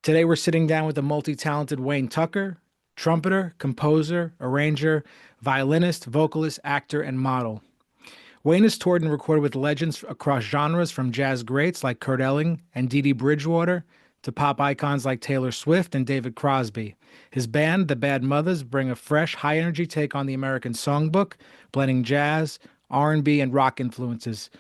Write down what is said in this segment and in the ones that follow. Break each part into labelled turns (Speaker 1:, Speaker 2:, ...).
Speaker 1: Today we're sitting down with the multi-talented Wayne Tucker, trumpeter, composer, arranger, violinist, vocalist, actor, and model. Wayne has toured and recorded with legends across genres from jazz greats like Kurt Elling and Dee Dee Bridgewater to pop icons like Taylor Swift and David Crosby. His band, the Bad Mothas, bring a fresh, high-energy take on the American Songbook, blending jazz, R&B, and rock influences.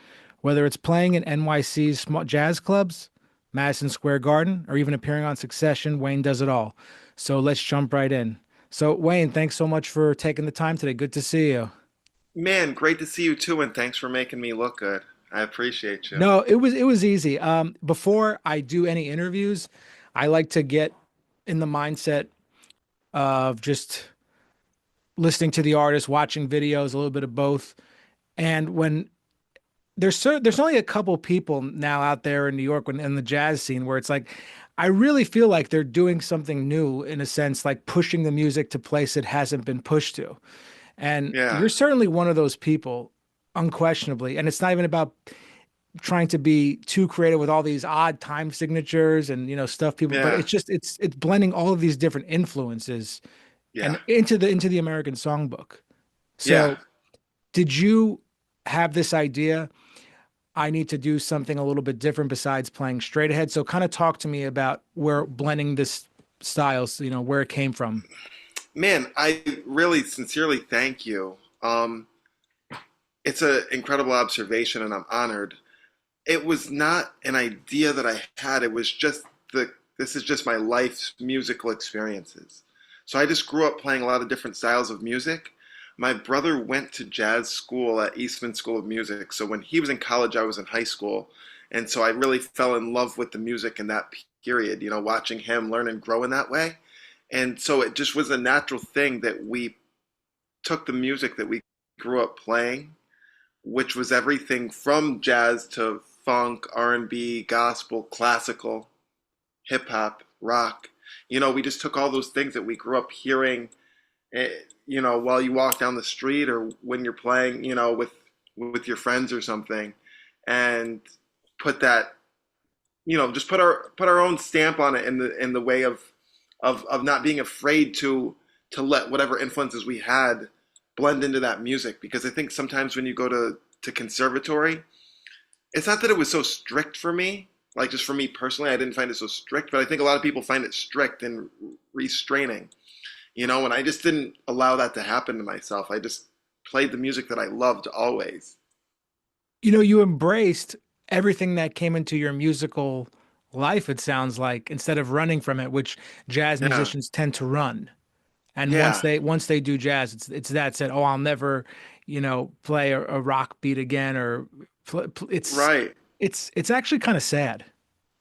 Speaker 1: Whether it's playing in NYC's small jazz clubs, Madison Square Garden, or even appearing on Succession, Wayne does it all. So let's jump right in. So, Wayne, thanks so much for taking the time today. Good to see you.
Speaker 2: Man, great to see you too, and thanks for making me look good. I appreciate you.
Speaker 1: No, it was easy. Before I do any interviews, I like to get in the mindset of just listening to the artist, watching videos, a little bit of both. And when there's only a couple people now out there in New York in the jazz scene where it's like I really feel like they're doing something new in a sense, like pushing the music to place it hasn't been pushed to. And
Speaker 2: Yeah,
Speaker 1: you're certainly one of those people, unquestionably. And it's not even about trying to be too creative with all these odd time signatures and stuff people, but
Speaker 2: yeah,
Speaker 1: it's blending all of these different influences
Speaker 2: yeah,
Speaker 1: and into the American Songbook.
Speaker 2: yeah.
Speaker 1: So did you have this idea? I need to do something a little bit different besides playing straight ahead. So kind of talk to me about where blending this styles, where it came from.
Speaker 2: Man, I really sincerely thank you. It's an incredible observation, and I'm honored. It was not an idea that I had. It was just this is just my life's musical experiences. So I just grew up playing a lot of different styles of music. My brother went to jazz school at Eastman School of Music. So when he was in college, I was in high school. And so I really fell in love with the music in that period, watching him learn and grow in that way. And so it just was a natural thing that we took the music that we grew up playing, which was everything from jazz to funk, R&B, gospel, classical, hip hop, rock. We just took all those things that we grew up hearing, while you walk down the street or when you're playing, with your friends or something, and put that, just put our own stamp on it in the way of not being afraid to let whatever influences we had blend into that music. Because I think sometimes when you go to conservatory, it's not that it was so strict for me. Like just for me personally, I didn't find it so strict, but I think a lot of people find it strict and restraining, and I just didn't allow that to happen to myself. I just played the music that I loved always.
Speaker 1: You embraced everything that came into your musical life, it sounds like, instead of running from it, which jazz
Speaker 2: Yeah,
Speaker 1: musicians tend to run. And once
Speaker 2: yeah,
Speaker 1: they do jazz, it's that said, oh, I'll never, play a rock beat again or
Speaker 2: right.
Speaker 1: it's actually kind of sad.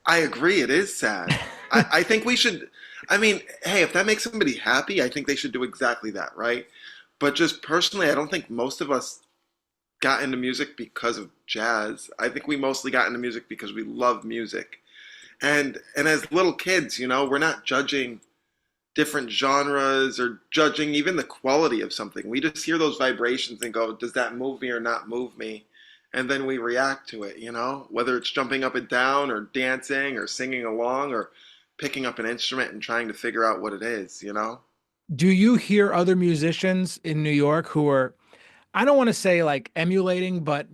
Speaker 2: I agree. It is sad. I think we should, I mean, hey, if that makes somebody happy, I think they should do exactly that, right? But just personally, I don't think most of us got into music because of jazz. I think we mostly got into music because we love music. And as little kids, we're not judging different genres or judging even the quality of something. We just hear those vibrations and go, does that move me or not move me? And then we react to it, whether it's jumping up and down or dancing or singing along or picking up an instrument and trying to figure out what it is.
Speaker 1: Do you hear other musicians in New York who are, I don't want to say like emulating, but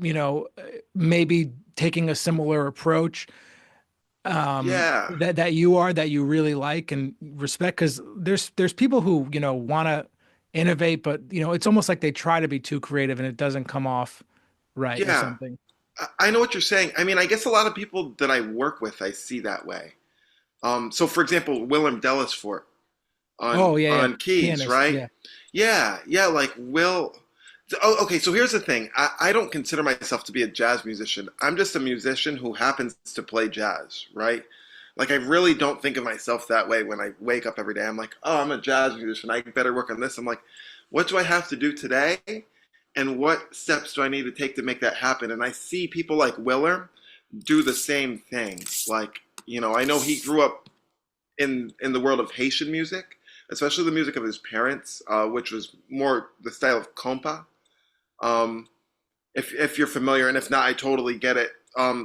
Speaker 1: maybe taking a similar approach
Speaker 2: Yeah.
Speaker 1: that you really like and respect? Because there's people who want to innovate, but it's almost like they try to be too creative and it doesn't come off right or
Speaker 2: Yeah.
Speaker 1: something.
Speaker 2: I know what you're saying. I mean, I guess a lot of people that I work with, I see that way. So for example, Willem Dellisfort
Speaker 1: Oh
Speaker 2: on
Speaker 1: yeah, yeah,
Speaker 2: on keys,
Speaker 1: pianist,
Speaker 2: right?
Speaker 1: yeah.
Speaker 2: Yeah, yeah, like Will. Oh, okay, so here's the thing. I don't consider myself to be a jazz musician. I'm just a musician who happens to play jazz, right? Like I really don't think of myself that way when I wake up every day. I'm like, oh, I'm a jazz musician. I better work on this. I'm like, what do I have to do today? And what steps do I need to take to make that happen? And I see people like Willer do the same thing. Like, I know he grew up in the world of Haitian music, especially the music of his parents, which was more the style of compa. If you're familiar, and if not, I totally get it.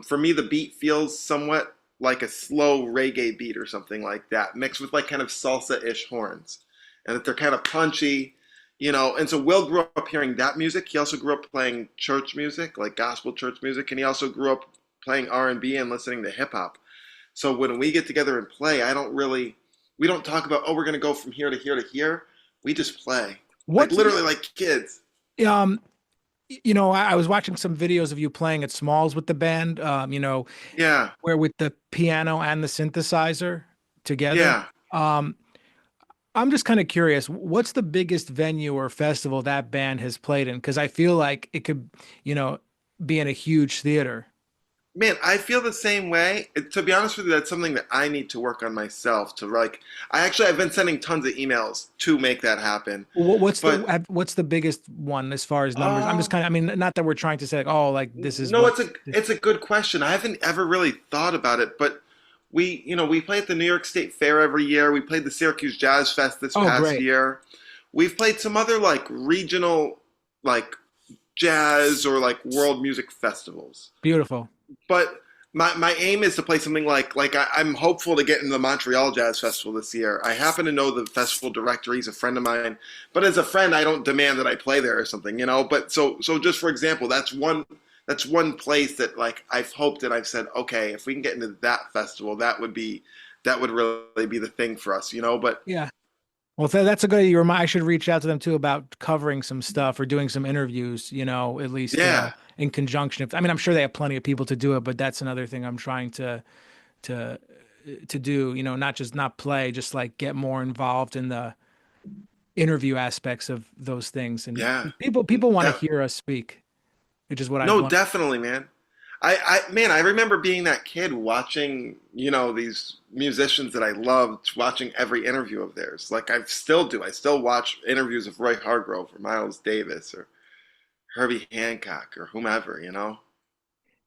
Speaker 2: For me, the beat feels somewhat like a slow reggae beat or something like that, mixed with like kind of salsa-ish horns, and that they're kind of punchy, you know. And so Will grew up hearing that music. He also grew up playing church music, like gospel church music, and he also grew up playing R&B and listening to hip hop. So when we get together and play, we don't talk about, oh, we're going to go from here to here to here. We just play, like
Speaker 1: What's
Speaker 2: literally like kids.
Speaker 1: um I was watching some videos of you playing at Smalls with the band,
Speaker 2: Yeah,
Speaker 1: where with the piano and the synthesizer together.
Speaker 2: yeah.
Speaker 1: Um, I'm just kind of curious, what's the biggest venue or festival that band has played in? Because I feel like it could, you know, be in a huge theater.
Speaker 2: Man, I feel the same way. To be honest with you, that's something that I need to work on myself. To like, I've been sending tons of emails to make that happen. But
Speaker 1: What's the biggest one as far as numbers? I'm just
Speaker 2: um,
Speaker 1: kind of, I mean, not that we're trying to say like, oh, like this is
Speaker 2: no,
Speaker 1: what.
Speaker 2: it's a good question. I haven't ever really thought about it, but we play at the New York State Fair every year. We played the Syracuse Jazz Fest this
Speaker 1: Oh,
Speaker 2: past
Speaker 1: great,
Speaker 2: year. We've played some other like regional like jazz or like world music festivals.
Speaker 1: beautiful.
Speaker 2: But my aim is to play something I'm hopeful to get into the Montreal Jazz Festival this year. I happen to know the festival director; he's a friend of mine. But as a friend, I don't demand that I play there or something, you know. But so just for example, that's one place that like I've hoped and I've said, okay, if we can get into that festival, that would really be the thing for us, you know. But
Speaker 1: Yeah. Well, that's a good. I should reach out to them too about covering some stuff or doing some interviews. At least
Speaker 2: yeah,
Speaker 1: in conjunction. I mean, I'm sure they have plenty of people to do it, but that's another thing I'm trying to to do. Not just not play, just like get more involved in the interview aspects of those things. And
Speaker 2: yeah.
Speaker 1: people want to
Speaker 2: That,
Speaker 1: hear us speak, which is what I
Speaker 2: no,
Speaker 1: want.
Speaker 2: definitely, man. I remember being that kid watching, you know, these musicians that I loved, watching every interview of theirs. Like I still do. I still watch interviews of Roy Hargrove or Miles Davis or Herbie Hancock or whomever, you know?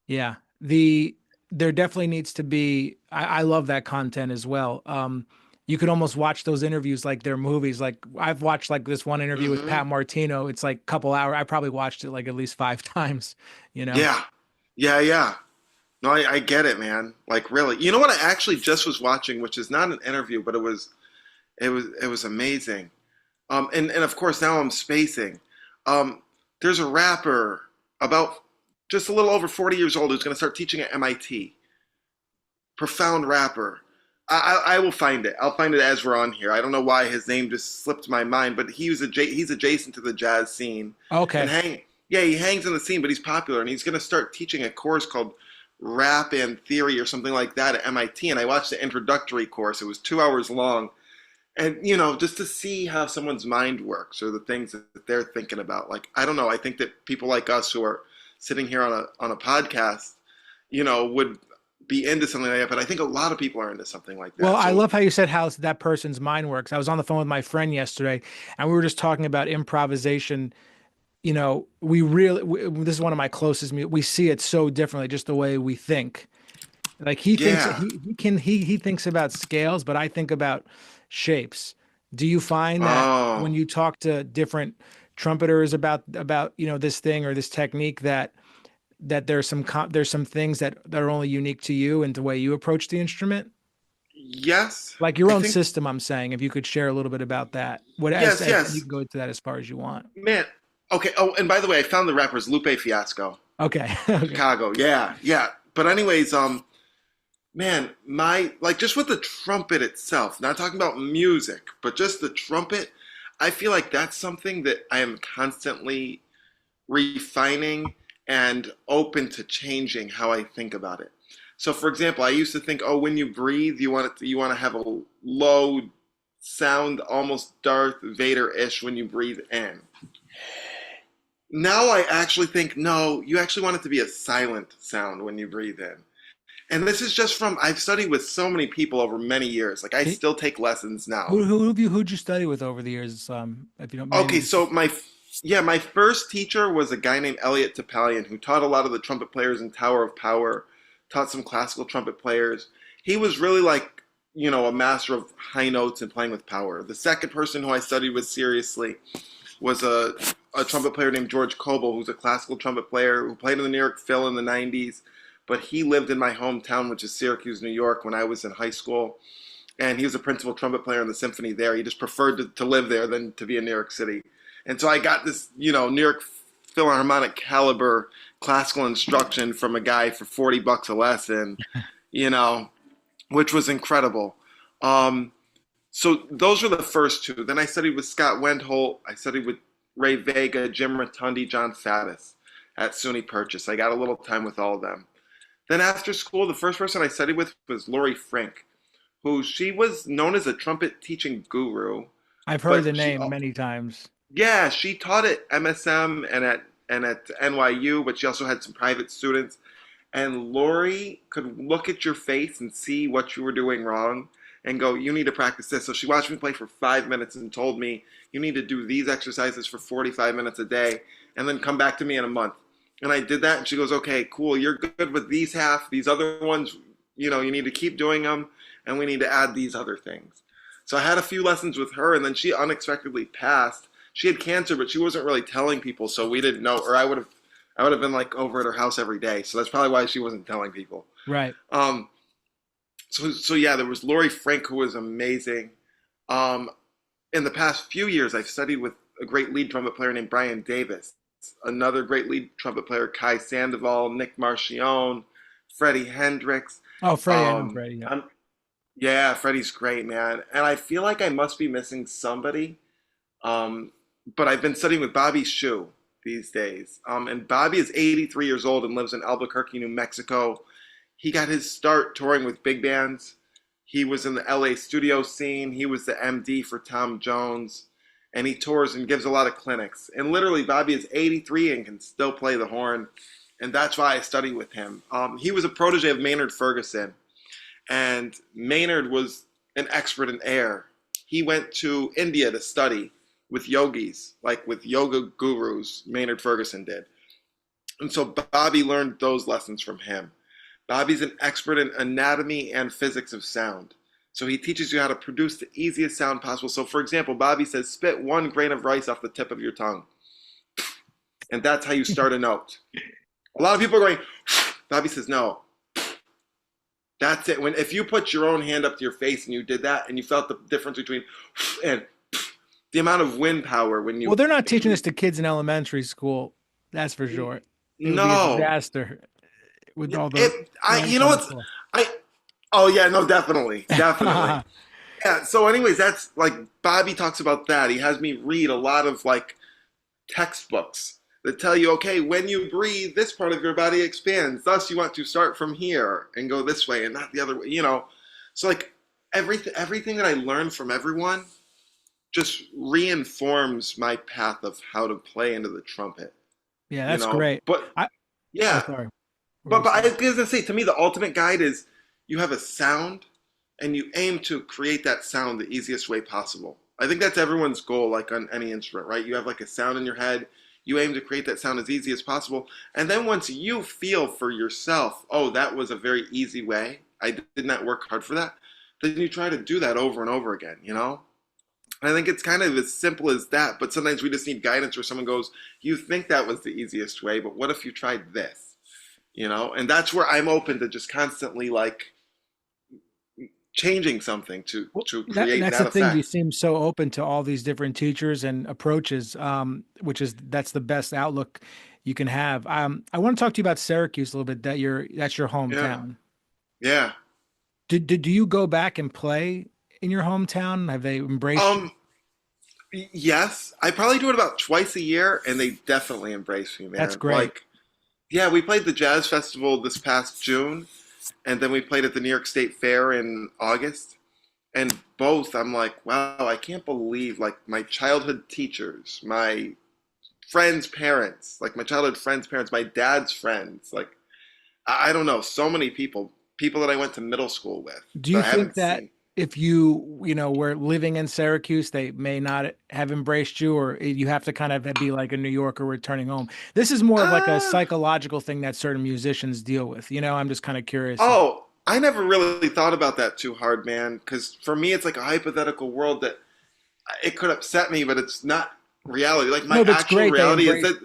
Speaker 1: Yeah. There definitely needs to be I love that content as well. You could almost watch those interviews like they're movies. Like I've watched like this one interview with
Speaker 2: Hmm.
Speaker 1: Pat Martino. It's like a couple hours. I probably watched it like at least five times, you know?
Speaker 2: Yeah. Yeah, yeah. No, I get it, man. Like really. You know what I actually just was watching, which is not an interview, but it was amazing. And of course now I'm spacing. Um, there's a rapper about just a little over 40 years old who's going to start teaching at MIT. Profound rapper. I will find it. I'll find it as we're on here. I don't know why his name just slipped my mind, but he's adjacent to the jazz scene, and
Speaker 1: Okay.
Speaker 2: he hangs in the scene, but he's popular, and he's going to start teaching a course called Rap and Theory or something like that at MIT. And I watched the introductory course. It was 2 hours long, and you know, just to see how someone's mind works or the things that they're thinking about. Like I don't know. I think that people like us who are sitting here on a podcast, you know, would be into something like that. But I think a lot of people are into something like
Speaker 1: Well,
Speaker 2: that.
Speaker 1: I
Speaker 2: So
Speaker 1: love how you said how that person's mind works. I was on the phone with my friend yesterday and we were just talking about improvisation. This is one of my closest, we see it so differently, just the way we think. Like he thinks
Speaker 2: yeah.
Speaker 1: he thinks about scales, but I think about shapes. Do you find that when
Speaker 2: Oh,
Speaker 1: you talk to different trumpeters about this thing or this technique that there's some things that are only unique to you and the way you approach the instrument?
Speaker 2: yes.
Speaker 1: Like your
Speaker 2: I
Speaker 1: own
Speaker 2: think
Speaker 1: system, I'm saying, if you could share a little bit about that.
Speaker 2: yes,
Speaker 1: And you
Speaker 2: yes.
Speaker 1: can go to that as far as you want.
Speaker 2: Man. Okay. Oh, and by the way, I found the rapper's Lupe Fiasco,
Speaker 1: Okay. Okay.
Speaker 2: Chicago. Yeah, yeah. But anyways, man, my like just with the trumpet itself, not talking about music, but just the trumpet, I feel like that's something that I am constantly refining and open to changing how I think about it. So for example, I used to think, oh, when you breathe, you want to have a low sound, almost Darth Vader-ish when you breathe in. Now I actually think, no, you actually want it to be a silent sound when you breathe in. And this is just from I've studied with so many people over many years. Like I
Speaker 1: Hey,
Speaker 2: still take lessons now.
Speaker 1: who'd you study with over the years? If you don't
Speaker 2: Okay,
Speaker 1: mind.
Speaker 2: so my first teacher was a guy named Elliot Topalian who taught a lot of the trumpet players in Tower of Power, taught some classical trumpet players. He was really like, you know, a master of high notes and playing with power. The second person who I studied with seriously was a trumpet player named George Coble, who's a classical trumpet player who played in the New York Phil in the 90s, but he lived in my hometown, which is Syracuse, New York, when I was in high school. And he was a principal trumpet player in the symphony there. He just preferred to live there than to be in New York City. And so I got this, New York Philharmonic caliber classical instruction from a guy for $40 a lesson, you know, which was incredible. So those were the first two. Then I studied with Scott Wendholt. I studied with Ray Vega, Jim Rotundi, John Faddis at SUNY Purchase. I got a little time with all of them. Then after school, the first person I studied with was Lori Frink, who she was known as a trumpet teaching guru.
Speaker 1: I've heard the name many times.
Speaker 2: Yeah, she taught at MSM and at NYU, but she also had some private students. And Lori could look at your face and see what you were doing wrong and go, you need to practice this. So she watched me play for 5 minutes and told me, you need to do these exercises for 45 minutes a day and then come back to me in a month. And I did that, and she goes, okay, cool, you're good with these half. These other ones, you need to keep doing them, and we need to add these other things. So I had a few lessons with her, and then she unexpectedly passed. She had cancer, but she wasn't really telling people, so we didn't know, or I would have been like over at her house every day. So that's probably why she wasn't telling people.
Speaker 1: Right.
Speaker 2: So yeah, there was Lori Frank, who was amazing. In the past few years, I've studied with a great lead trumpet player named Brian Davis, another great lead trumpet player, Kai Sandoval, Nick Marchione, Freddie Hendricks.
Speaker 1: Oh, Freddie, I know Freddie. Yeah.
Speaker 2: Yeah, Freddie's great, man. And I feel like I must be missing somebody. But I've been studying with Bobby Shu these days. And Bobby is 83 years old and lives in Albuquerque, New Mexico. He got his start touring with big bands. He was in the LA studio scene. He was the MD for Tom Jones. And he tours and gives a lot of clinics. And literally, Bobby is 83 and can still play the horn. And that's why I study with him. He was a protege of Maynard Ferguson. And Maynard was an expert in air. He went to India to study with yogis, like with yoga gurus, Maynard Ferguson did. And so Bobby learned those lessons from him. Bobby's an expert in anatomy and physics of sound. So he teaches you how to produce the easiest sound possible. So for example, Bobby says, spit 1 grain of rice off the tip of your tongue. And that's how you start a note. A lot of people are going, Bobby says, no. That's it. If you put your own hand up to your face and you did that and you felt the difference between and the amount of wind power when you...
Speaker 1: Well, they're not teaching this to kids in elementary school. That's for sure. It would be a disaster with all the...
Speaker 2: Oh, yeah, no, definitely. Definitely. Yeah, so anyways, that's like Bobby talks about that. He has me read a lot of like textbooks that tell you, okay, when you breathe, this part of your body expands. Thus, you want to start from here and go this way and not the other way, So like everything that I learned from everyone just reinforms my path of how to play into the trumpet.
Speaker 1: Yeah, that's great.
Speaker 2: But
Speaker 1: sorry.
Speaker 2: But I was going to say, to me, the ultimate guide is you have a sound and you aim to create that sound the easiest way possible. I think that's everyone's goal, like on any instrument, right? You have like a sound in your head. You aim to create that sound as easy as possible. And then once you feel for yourself, oh, that was a very easy way. I did not work hard for that. Then you try to do that over and over again, I think it's kind of as simple as that. But sometimes we just need guidance where someone goes, you think that was the easiest way, but what if you tried this? And that's where I'm open to just constantly like changing something to create that effect.
Speaker 1: That's the thing. You seem so open to all these different teachers and approaches, that's the best outlook you can have. I want to talk to you about Syracuse a little bit. That's your hometown.
Speaker 2: Yeah.
Speaker 1: Do you go back and play in your hometown? Have they embraced you?
Speaker 2: Yes. I probably do it about twice a year, and they definitely embrace me, man.
Speaker 1: That's great.
Speaker 2: Yeah, we played the Jazz Festival this past June, and then we played at the New York State Fair in August. And both, I'm like, wow, I can't believe, like, my childhood teachers, my friends' parents, like my childhood friends' parents, my dad's friends, like, I don't know, so many people that I went to middle school with.
Speaker 1: Do you think that if you were living in Syracuse, they may not have embraced you, or you have to kind of be like a New Yorker returning home? This is more of like a psychological thing that certain musicians deal with. I'm just kind of curious.
Speaker 2: Oh, I never really thought about that too hard, man. Because for me, it's like a hypothetical world that it could upset me, but it's not reality. Like my actual reality is that,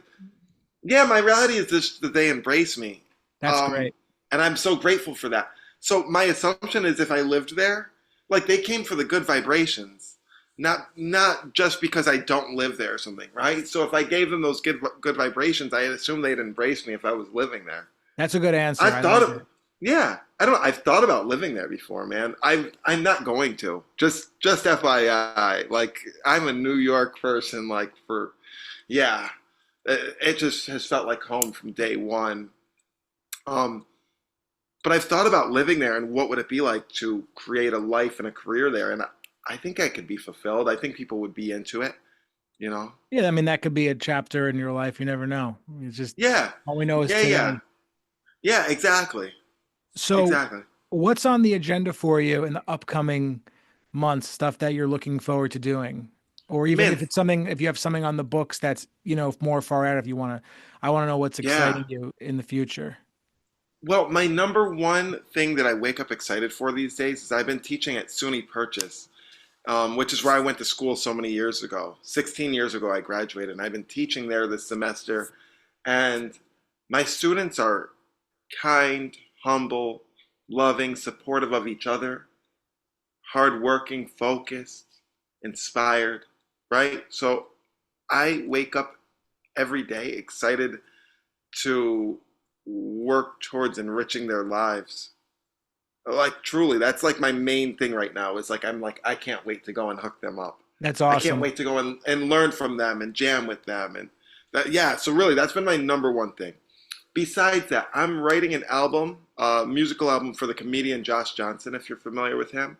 Speaker 2: my reality is just that they embrace me.
Speaker 1: That's great.
Speaker 2: and I'm so grateful for that. So my assumption is if I lived there, like they came for the good vibrations, not just because I don't live there or something, right? So if I gave them those good vibrations, I assume they'd embrace me if I was living there.
Speaker 1: That's a good answer.
Speaker 2: I've
Speaker 1: I
Speaker 2: thought
Speaker 1: like
Speaker 2: of,
Speaker 1: it.
Speaker 2: yeah, I don't know. I've thought about living there before, man. I'm not going to. Just FYI, like I'm a New York person. Like for, yeah, it just has felt like home from day one. Um, but I've thought about living there and what would it be like to create a life and a career there, and I think I could be fulfilled. I think people would be into it. You know?
Speaker 1: Yeah, I mean that could be a chapter in your life. You never know. It's just
Speaker 2: Yeah,
Speaker 1: all we know is
Speaker 2: yeah.
Speaker 1: today.
Speaker 2: Yeah, exactly.
Speaker 1: So,
Speaker 2: Exactly.
Speaker 1: what's on the agenda for you in the upcoming months? Stuff that you're looking forward to doing, or even
Speaker 2: Man,
Speaker 1: if it's something, if you have something on the books that's more far out. If you want to, I want to know what's
Speaker 2: yeah.
Speaker 1: exciting you in the future.
Speaker 2: Well, my number one thing that I wake up excited for these days is I've been teaching at SUNY Purchase, which is where I went to school so many years ago. 16 years ago, I graduated, and I've been teaching there this semester. And my students are kind, humble, loving, supportive of each other, hardworking, focused, inspired, right? So I wake up every day excited to work towards enriching their lives. Like truly, that's like my main thing right now is like I'm like I can't wait to go and hook them up.
Speaker 1: That's
Speaker 2: I can't
Speaker 1: awesome.
Speaker 2: wait to go and learn from them and jam with them and that yeah, so really that's been my number one thing. Besides that, I'm writing an album, a musical album for the comedian Josh Johnson, if you're familiar with him.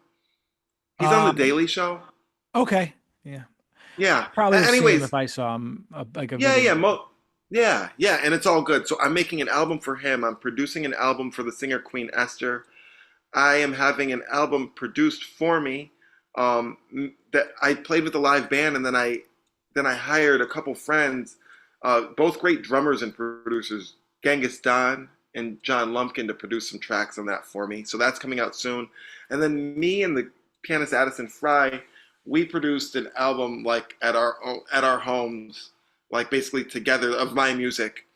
Speaker 2: He's on the
Speaker 1: Um,
Speaker 2: Daily Show.
Speaker 1: okay, yeah,
Speaker 2: Yeah.
Speaker 1: probably have seen him if
Speaker 2: Anyways,
Speaker 1: I saw him like a
Speaker 2: yeah,
Speaker 1: video.
Speaker 2: yeah, and it's all good. So I'm making an album for him. I'm producing an album for the singer Queen Esther. I am having an album produced for me that I played with a live band, and then I hired a couple friends, both great drummers and producers, Genghis Don and John Lumpkin, to produce some tracks on that for me. So that's coming out soon. And then me and the pianist Addison Fry, we produced an album like at our homes, like basically together of my music.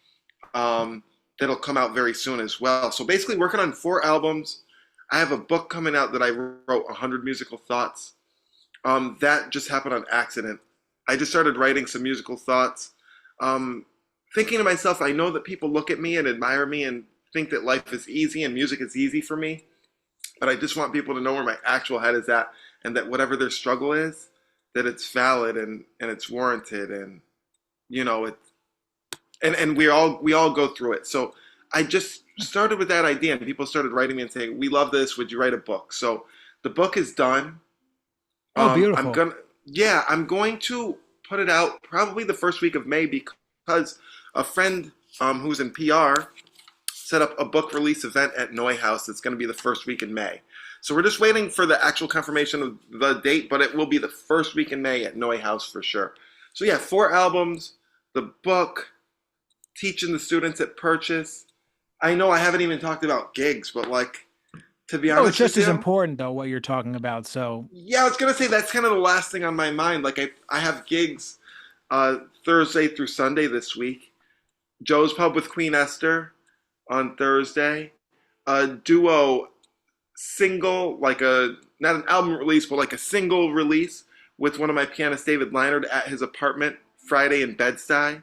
Speaker 2: That'll come out very soon as well. So basically, working on 4 albums. I have a book coming out that I wrote, 100 Musical Thoughts. That just happened on accident. I just started writing some musical thoughts, thinking to myself, I know that people look at me and admire me and think that life is easy and music is easy for me, but I just want people to know where my actual head is at and that whatever their struggle is, that it's valid and it's warranted and you know it and we all go through it. So I just started with that idea, and people started writing me and saying, "We love this. Would you write a book?" So the book is done.
Speaker 1: Oh,
Speaker 2: I'm
Speaker 1: beautiful.
Speaker 2: gonna, yeah, I'm going to put it out probably the first week of May because a friend who's in PR set up a book release event at Noy House. It's going to be the first week in May. So we're just waiting for the actual confirmation of the date, but it will be the first week in May at Noy House for sure. So yeah, 4 albums, the book, teaching the students at Purchase. I know I haven't even talked about gigs, but like to be
Speaker 1: No, it's
Speaker 2: honest with
Speaker 1: just as
Speaker 2: you,
Speaker 1: important though what you're talking about. So,
Speaker 2: yeah, I was gonna say that's kind of the last thing on my mind. Like I have gigs Thursday through Sunday this week. Joe's Pub with Queen Esther on Thursday. A duo single, like a not an album release, but like a single release with one of my pianists, David Leinard, at his apartment Friday in Bed-Stuy.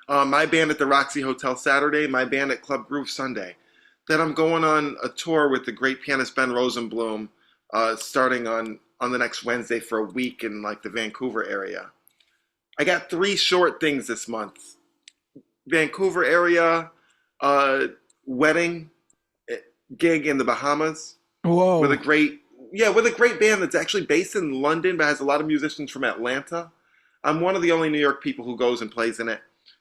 Speaker 2: My band at the Roxy Hotel Saturday, my band at Club Groove Sunday. Then I'm going on a tour with the great pianist Ben Rosenblum, starting on the next Wednesday for a week in like the Vancouver area. I got 3 short things this month. Vancouver area, wedding gig in the Bahamas with a
Speaker 1: whoa.
Speaker 2: great with a great band that's actually based in London but has a lot of musicians from Atlanta. I'm one of the only New York people who goes and plays in it.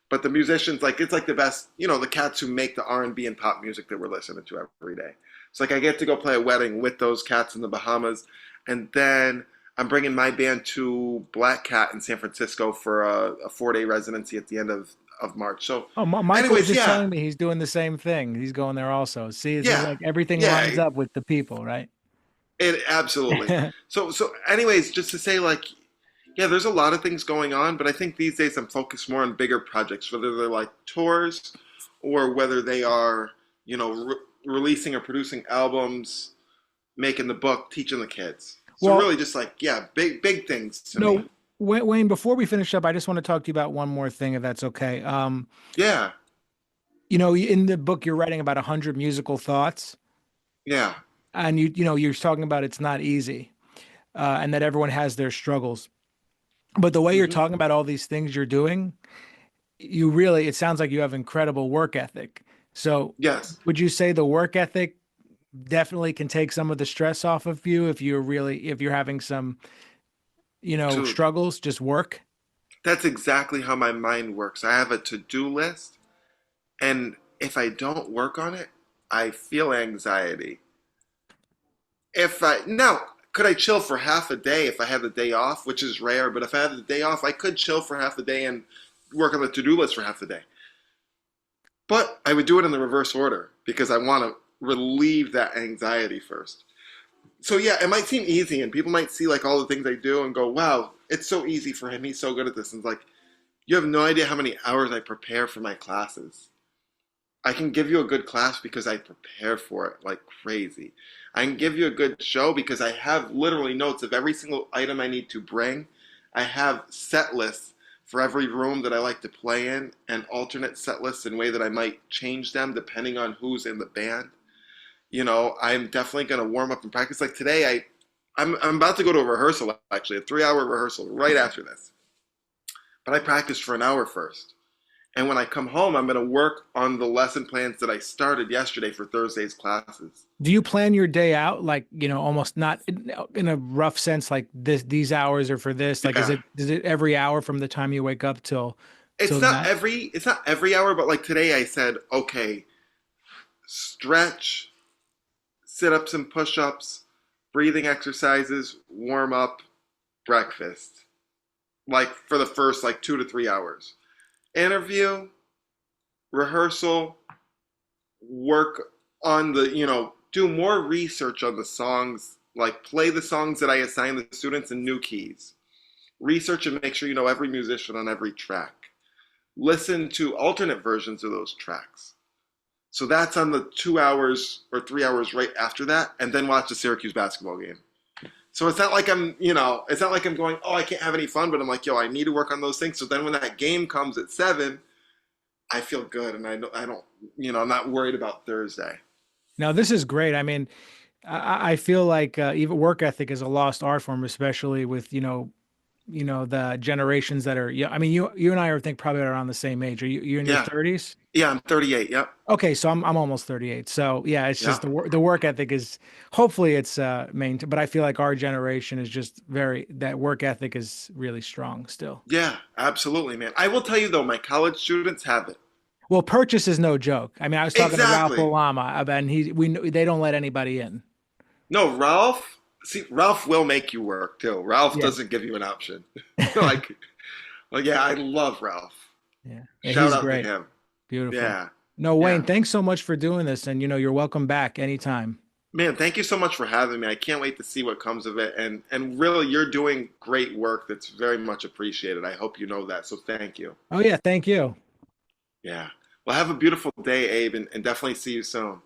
Speaker 2: But the musicians, like it's like the best, the cats who make the R&B and B and pop music that we're listening to every day. It's like I get to go play a wedding with those cats in the Bahamas, and then I'm bringing my band to Black Cat in San Francisco for a 4-day residency at the end of March. So,
Speaker 1: Oh, Michael was
Speaker 2: anyways,
Speaker 1: just
Speaker 2: yeah,
Speaker 1: telling me he's doing the same thing. He's going there also. See, it's just
Speaker 2: yeah,
Speaker 1: like everything lines
Speaker 2: yeah,
Speaker 1: up with the people, right?
Speaker 2: it absolutely. So, anyways, just to say, like, yeah, there's a lot of things going on, but I think these days I'm focused more on bigger projects, whether they're like tours or whether they are, releasing or producing albums, making the book, teaching the kids. So
Speaker 1: Well,
Speaker 2: really, just like yeah, big things to me.
Speaker 1: no, Wayne, before we finish up, I just want to talk to you about one more thing, if that's okay.
Speaker 2: Yeah,
Speaker 1: In the book, you're writing about 100 musical thoughts,
Speaker 2: yeah,
Speaker 1: and you're talking about it's not easy, and that everyone has their struggles. But the way you're
Speaker 2: hmm
Speaker 1: talking about all these things you're doing, you really, it sounds like you have incredible work ethic. So,
Speaker 2: yes,
Speaker 1: would you say the work ethic definitely can take some of the stress off of you if you're having some,
Speaker 2: dude.
Speaker 1: struggles, just work?
Speaker 2: That's exactly how my mind works. I have a to-do list, and if I don't work on it, I feel anxiety. If I now could I chill for half a day if I had the day off, which is rare, but if I had the day off, I could chill for half the day and work on the to-do list for half the day. But I would do it in the reverse order because I want to relieve that anxiety first. So yeah, it might seem easy and people might see like all the things I do and go, "Wow, it's so easy for him. He's so good at this." And it's like, you have no idea how many hours I prepare for my classes. I can give you a good class because I prepare for it like crazy. I can give you a good show because I have literally notes of every single item I need to bring. I have set lists for every room that I like to play in and alternate set lists in a way that I might change them depending on who's in the band. I'm definitely going to warm up and practice. Like today, I'm about to go to a rehearsal, actually, a 3 hour rehearsal right after this. But I practiced for an hour first. And when I come home, I'm going to work on the lesson plans that I started yesterday for Thursday's classes.
Speaker 1: Do you plan your day out like, almost not in a rough sense, like these hours are for this? Like,
Speaker 2: Yeah.
Speaker 1: is it every hour from the time you wake up till
Speaker 2: It's
Speaker 1: the
Speaker 2: not
Speaker 1: night?
Speaker 2: every hour, but like today I said, okay, stretch, sit ups and push ups, breathing exercises, warm up, breakfast. Like for the first like 2 to 3 hours. Interview, rehearsal, work on do more research on the songs, like play the songs that I assign the students in new keys. Research and make sure you know every musician on every track. Listen to alternate versions of those tracks. So that's on the 2 hours or 3 hours right after that, and then watch the Syracuse basketball game. So it's not like it's not like I'm going, oh, I can't have any fun, but I'm like, yo, I need to work on those things. So then when that game comes at 7, I feel good, and I don't, I'm not worried about Thursday.
Speaker 1: Now, this is great. I mean, I feel like even work ethic is a lost art form, especially with, the generations that are, yeah. I mean, you and I are, I think, probably around the same age. Are you in your
Speaker 2: Yeah,
Speaker 1: 30s?
Speaker 2: yeah, I'm 38. Yep,
Speaker 1: Okay, so I'm almost 38. So yeah, it's
Speaker 2: yeah,
Speaker 1: just the work ethic is hopefully it's maintained, but I feel like our generation is just that work ethic is really strong still.
Speaker 2: yeah, absolutely, man. I will tell you though, my college students have it.
Speaker 1: Well, purchase is no joke. I mean, I was talking to Ralph
Speaker 2: Exactly.
Speaker 1: Olama about, and they don't let anybody in.
Speaker 2: No, Ralph. See, Ralph will make you work too. Ralph
Speaker 1: Yeah.
Speaker 2: doesn't give you an option. like, like, yeah, I love Ralph.
Speaker 1: Yeah. Yeah,
Speaker 2: Shout
Speaker 1: he's
Speaker 2: out to
Speaker 1: great.
Speaker 2: him.
Speaker 1: Beautiful.
Speaker 2: Yeah,
Speaker 1: No,
Speaker 2: yeah.
Speaker 1: Wayne, thanks so much for doing this. And you're welcome back anytime.
Speaker 2: Man, thank you so much for having me. I can't wait to see what comes of it. And really, you're doing great work that's very much appreciated. I hope you know that. So thank you.
Speaker 1: Oh yeah, thank you.
Speaker 2: Yeah. Well, have a beautiful day, Abe, and definitely see you soon.